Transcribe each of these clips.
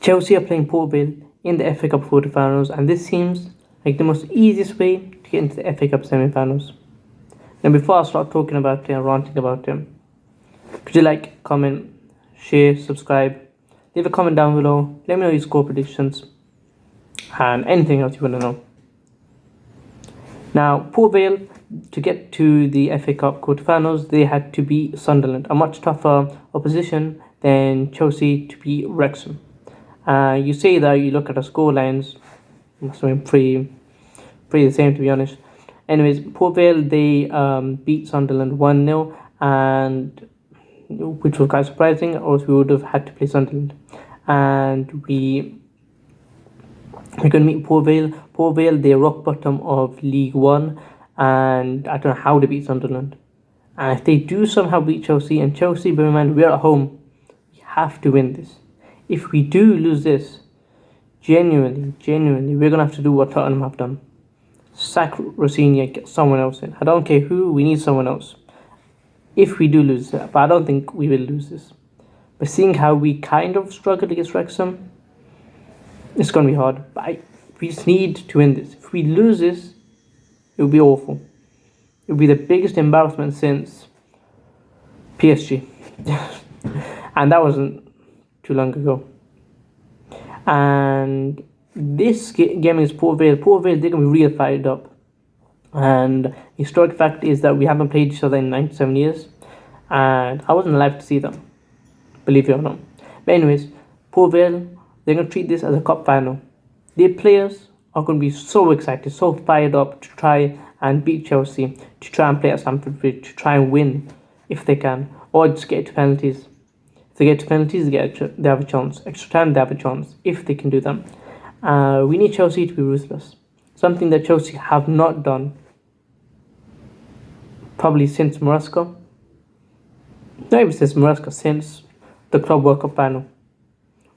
Chelsea are playing Port Vale in the FA Cup quarterfinals, and this seems like the most easiest way to get into the FA Cup semi-finals. Now, before I start talking about it and ranting about it, could you like, comment, share, subscribe, leave a comment down below, let me know your score predictions, and anything else you want to know. Now, Port Vale, to get to the FA Cup quarterfinals, they had to beat Sunderland, a much tougher opposition than Chelsea to beat Wrexham. You say that, you look at the score lines, must have been pretty the same, to be honest. Anyways, Port Vale, they beat Sunderland 1-0, and which was quite surprising, or else we would have had to play Sunderland. And we're going to meet Port Vale. Port Vale, they're rock bottom of League One, and I don't know how they beat Sunderland. And if they do somehow beat Chelsea, and Chelsea, bear in mind, we're at home, we have to win this. If we do lose this, genuinely, we're going to have to do what Tottenham have done. Sack Rosenior, get someone else in. I don't care who, we need someone else. If we do lose it, but I don't think we will lose this. But seeing how we kind of struggled against Wrexham, it's going to be hard. But we just need to win this. If we lose this, it will be awful. It will be the biggest embarrassment since PSG. And that wasn't too long ago. And this game is Port Vale. Port Vale, they're going to be real fired up. And historic fact is that we haven't played each other in 97 years. And I wasn't alive to see them, believe it or not. But anyways, Port Vale, they're going to treat this as a cup final. Their players are going to be so excited, so fired up to try and beat Chelsea, to try and play at Stamford Bridge, to try and win if they can, or just get to penalties. If they get to penalties, they have a chance. Extra time, they have a chance, if they can do them. We need Chelsea to be ruthless. Something that Chelsea have not done probably since Morasco. Not even since Morasco, since the Club World Cup final.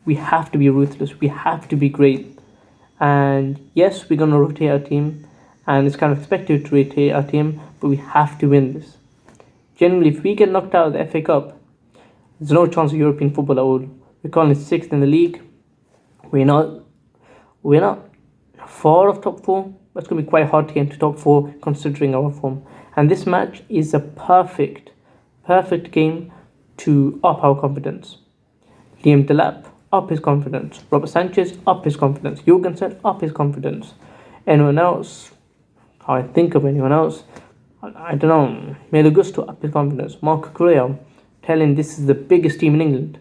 We have to be ruthless. We have to be great. And yes, we're going to rotate our team. And it's kind of expected to rotate our team. But we have to win this. Generally, if we get knocked out of the FA Cup, there's no chance of European football at all. We're currently 6th in the league. We're not far off top 4. But it's going to be quite hard to get into top 4 considering our form. And this match is a perfect game to up our confidence. Liam Delap, up his confidence. Robert Sanchez, up his confidence. Jorgensen, up his confidence. Anyone else? Can't think of anyone else. I don't know. Malo Gusto, up his confidence. Marco Correa, telling this is the biggest team in England.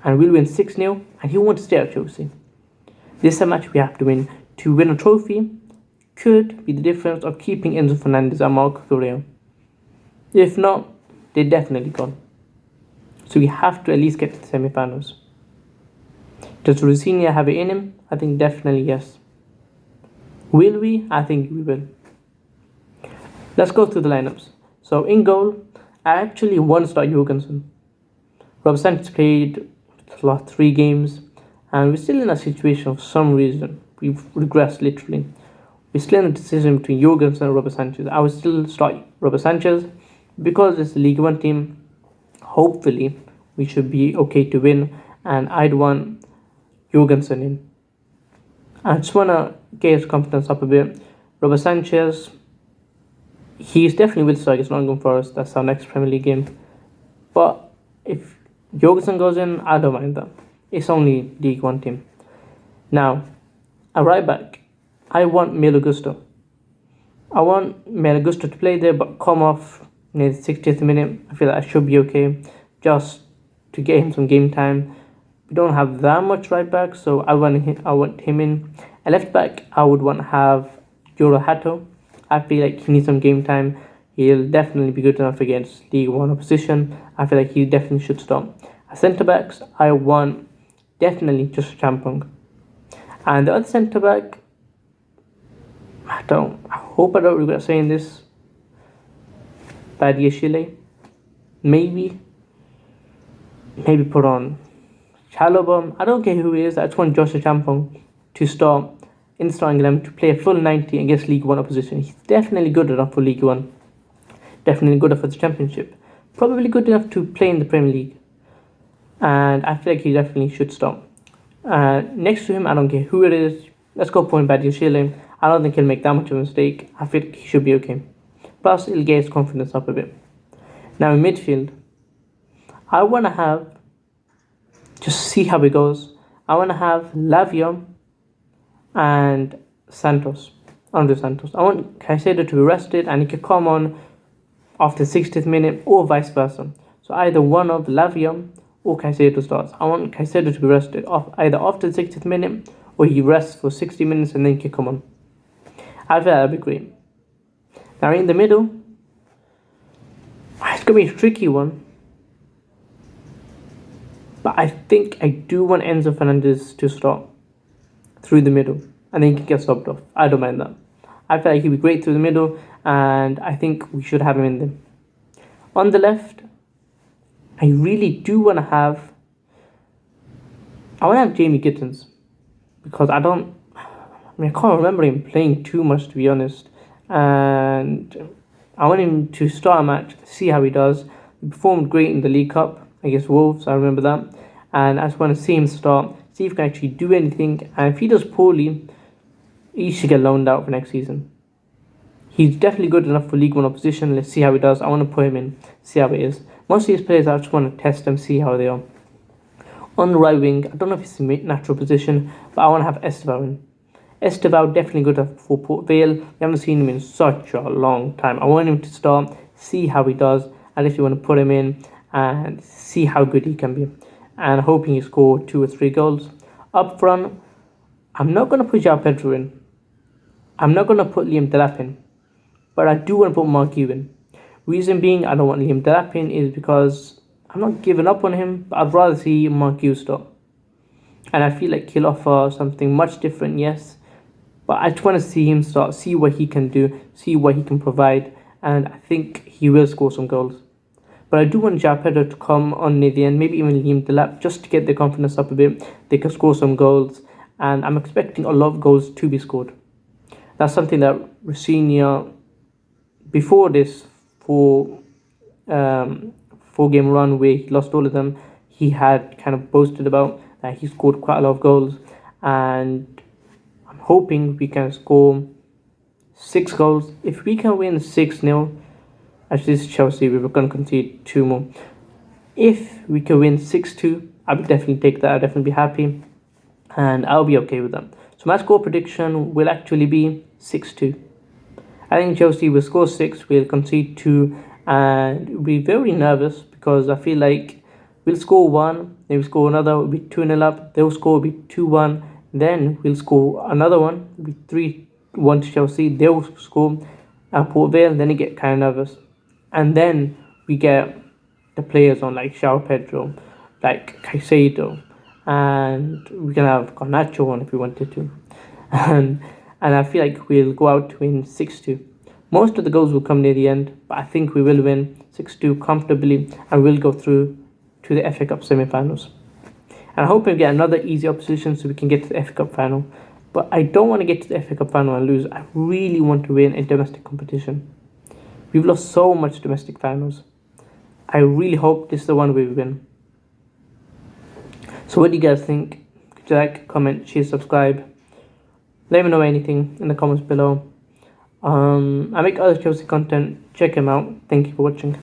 And we'll win 6-0. And he wants to stay at Chelsea. This is a match we have to win. To win a trophy could be the difference of keeping Enzo Fernandez and Marco Correa. If not, they're definitely gone. So we have to at least get to the semi-finals. Does Rosenior have it in him? I think definitely yes. Will we? I think we will. Let's go through the lineups. So in goal, I actually want to start Jorgensen. Robert Sanchez played the last 3 games, and we're still in a situation for some reason. We've regressed literally. We're still in a decision between Jorgensen and Robert Sanchez. I would still start Robert Sanchez because it's a League One team. Hopefully, we should be okay to win, and I'd want Jorgensen in. I just want to get his confidence up a bit. Robert Sanchez, he's definitely will start against Nottingham Forest. That's our next Premier League game. But if Jorgensen goes in, I don't mind that. It's only League One team. Now, a right back, I want Malo Gusto. I want Malo Gusto to play there, but come off near the 60th minute. I feel like I should be okay, just to get him some game time. We don't have that much right back, so I want him in. A left back, I would want to have Joro Hato. I feel like he needs some game time. He'll definitely be good enough against League One opposition. I feel like he definitely should start. As centre backs, I want definitely just Champong. And the other centre back, I hope I don't regret saying this. Badiashile. Maybe put on Chalobah. I don't care who he is. I just want Joshua Champong to start in the starting 11 to play a full 90 against League One opposition. He's definitely good enough for League One. Definitely good enough for the Championship. Probably good enough to play in the Premier League. And I feel like he definitely should start. Next to him, I don't care who it is. Let's go point Badia Shilling. I don't think he'll make that much of a mistake. I feel he should be okay. Plus, it'll get his confidence up a bit. Now in midfield, I want to have, just see how it goes. I want to have Lavia and Santos, Andre Santos. I want Caicedo to be rested and he can come on after the 60th minute or vice versa. So either one of Lavia or Caicedo starts. I want Caicedo to be rested either after the 60th minute or he rests for 60 minutes and then he can come on. I feel that'd be great. Now in the middle, it's going to be a tricky one. But I think I do want Enzo Fernandez to start through the middle and then he can get subbed off. I don't mind that. I feel like he'd be great through the middle and I think we should have him in there. On the left, I really do want to have Jamie Gittins because I can't remember him playing too much, to be honest. And I want him to start a match, see how he does. He performed great in the League Cup against Wolves, I remember that. And I just want to see him start, see if he can actually do anything. And if he does poorly, he should get loaned out for next season. He's definitely good enough for League One opposition. Let's see how he does. I want to put him in, see how it is. Most of these players, I just want to test them, see how they are. On the right wing, I don't know if it's a natural position, but I want to have Estevao in. Estevao definitely good for Port Vale. We haven't seen him in such a long time. I want him to start, see how he does, and if you want to put him in and see how good he can be. And hoping he score 2 or 3 goals. Up front, I'm not going to put João Pedro in. I'm not going to put Liam Delap in. But I do want to put Mark Yu in. Reason being, I don't want Liam Delap in is because I'm not giving up on him, but I'd rather see Mark Yu start. And I feel like he'll offer something much different, yes. But I just want to see him start, see what he can do, see what he can provide. And I think he will score some goals. But I do want João Pedro to come on near the end, maybe even Liam Delap, just to get their confidence up a bit. They can score some goals. And I'm expecting a lot of goals to be scored. That's something that Rosenior, before this 4-game run where he lost all of them, he had kind of boasted about that he scored quite a lot of goals. And I'm hoping we can score 6 goals. If we can win 6-0, actually this is Chelsea, we were going to concede 2 more. If we can win 6-2, I would definitely take that. I'd definitely be happy. And I'll be okay with that. So my score prediction will actually be 6-2. I think Chelsea will score 6, we'll concede 2, and we'll be very nervous because I feel like we'll score 1, then we'll score another, we'll be 2-0 up, they'll score, will be 2-1, then we'll score another one, it'll be 3-1 to Chelsea, they'll score at Port Vale, then you get kind of nervous. And then we get the players on like João Pedro, like Caicedo, and we can have Garnacho on if we wanted to. And I feel like we'll go out to win 6-2. Most of the goals will come near the end, but I think we will win 6-2 comfortably and we'll go through to the FA Cup semi-finals. And I hope we get another easy opposition so we can get to the FA Cup final. But I don't want to get to the FA Cup final and lose. I really want to win a domestic competition. We've lost so much domestic finals. I really hope this is the one we win. So what do you guys think? Could you like, comment, share, subscribe? Let me know anything in the comments below. I make other Chelsea content. Check them out. Thank you for watching.